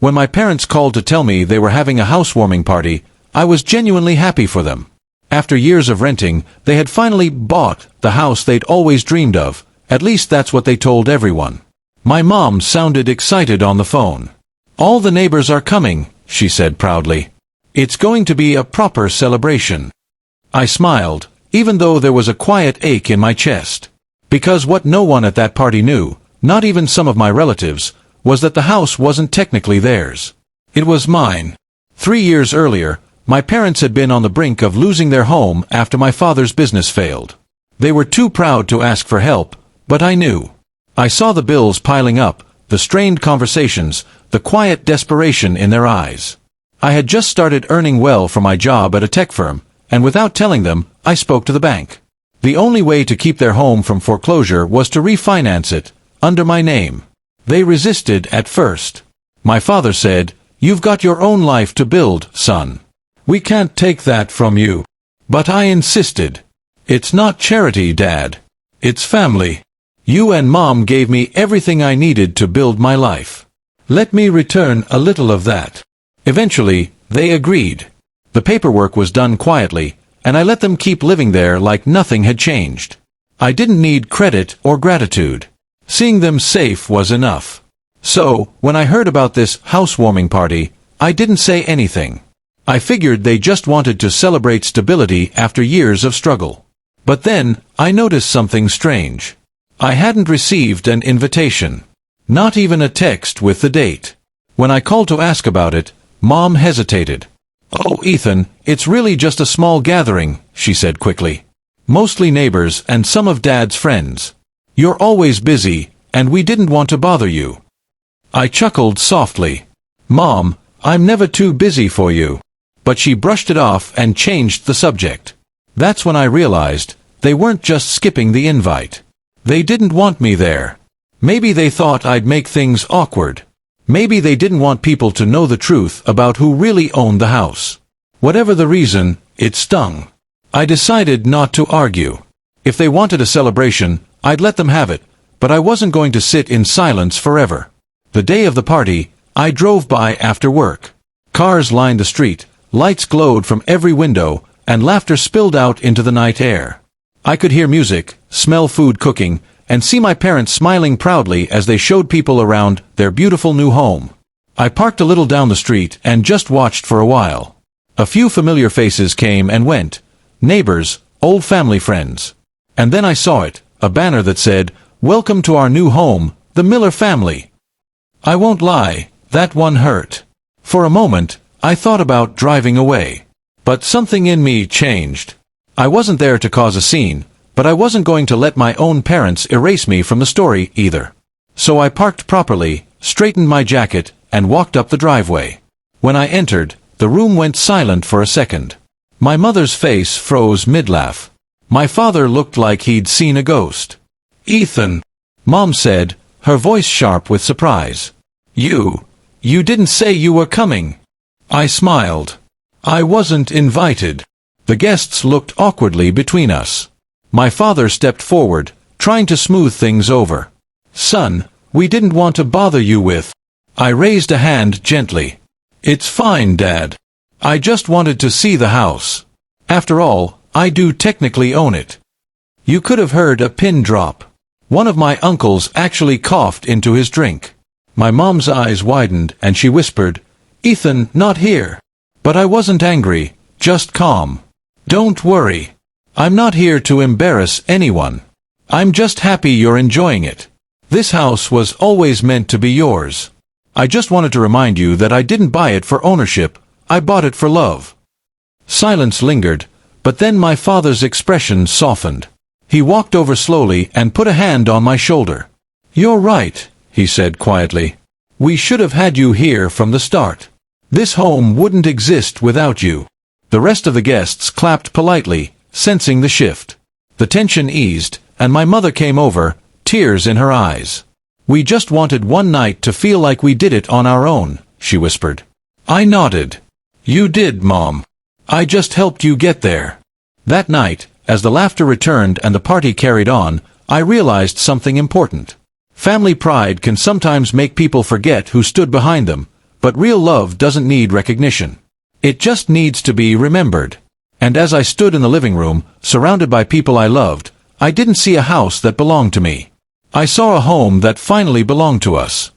When my parents called to tell me they were having a housewarming party, I was genuinely happy for them. After years of renting, they had finally bought the house they'd always dreamed of. At least that's what they told everyone. My mom sounded excited on the phone. "All the neighbors are coming," she said proudly. "It's going to be a proper celebration." I smiled, even though there was a quiet ache in my chest. Because what no one at that party knew, not even some of my relatives, was that the house wasn't technically theirs. It was mine. 3 years earlier, my parents had been on the brink of losing their home after my father's business failed. They were too proud to ask for help, but I knew. I saw the bills piling up, the strained conversations, the quiet desperation in their eyes. I had just started earning well from my job at a tech firm, and without telling them, I spoke to the bank. The only way to keep their home from foreclosure was to refinance it, under my name. They resisted at first. My father said, "You've got your own life to build, son. We can't take that from you." But I insisted. "It's not charity, Dad. It's family. You and Mom gave me everything I needed to build my life. Let me return a little of that." Eventually, they agreed. The paperwork was done quietly, and I let them keep living there like nothing had changed. I didn't need credit or gratitude. Seeing them safe was enough. So, when I heard about this housewarming party, I didn't say anything. I figured they just wanted to celebrate stability after years of struggle. But then, I noticed something strange. I hadn't received an invitation. Not even a text with the date. When I called to ask about it, Mom hesitated. "Oh, Ethan, it's really just a small gathering," she said quickly. "Mostly neighbors and some of Dad's friends. You're always busy, and we didn't want to bother you." I chuckled softly. "Mom, I'm never too busy for you." But she brushed it off and changed the subject. That's when I realized they weren't just skipping the invite. They didn't want me there. Maybe they thought I'd make things awkward. Maybe they didn't want people to know the truth about who really owned the house. Whatever the reason, it stung. I decided not to argue. If they wanted a celebration, I'd let them have it, but I wasn't going to sit in silence forever. The day of the party, I drove by after work. Cars lined the street, lights glowed from every window, and laughter spilled out into the night air. I could hear music, smell food cooking, and see my parents smiling proudly as they showed people around their beautiful new home. I parked a little down the street and just watched for a while. A few familiar faces came and went. Neighbors, old family friends. And then I saw it, a banner that said, "Welcome to our new home, the Miller family." I won't lie, that one hurt. For a moment, I thought about driving away. But something in me changed. I wasn't there to cause a scene, but I wasn't going to let my own parents erase me from the story either. So I parked properly, straightened my jacket, and walked up the driveway. When I entered, the room went silent for a second. My mother's face froze mid-laugh. My father looked like he'd seen a ghost. "Ethan," Mom said, her voice sharp with surprise. You didn't say you were coming." I smiled. "I wasn't invited." The guests looked awkwardly between us. My father stepped forward, trying to smooth things over. "Son, we didn't want to bother you with." I raised a hand gently. "It's fine, Dad. I just wanted to see the house. After all, I do technically own it." You could have heard a pin drop. One of my uncles actually coughed into his drink. My mom's eyes widened and she whispered, "Ethan, not here." But I wasn't angry, just calm. "Don't worry. I'm not here to embarrass anyone. I'm just happy you're enjoying it. This house was always meant to be yours. I just wanted to remind you that I didn't buy it for ownership, I bought it for love." Silence lingered, but then my father's expression softened. He walked over slowly and put a hand on my shoulder. "You're right," he said quietly. "We should have had you here from the start. This home wouldn't exist without you." The rest of the guests clapped politely, sensing the shift. The tension eased, and my mother came over, tears in her eyes. "We just wanted one night to feel like we did it on our own," she whispered. I nodded. "You did, Mom. I just helped you get there." That night, as the laughter returned and the party carried on, I realized something important. Family pride can sometimes make people forget who stood behind them, but real love doesn't need recognition. It just needs to be remembered. And as I stood in the living room, surrounded by people I loved, I didn't see a house that belonged to me. I saw a home that finally belonged to us.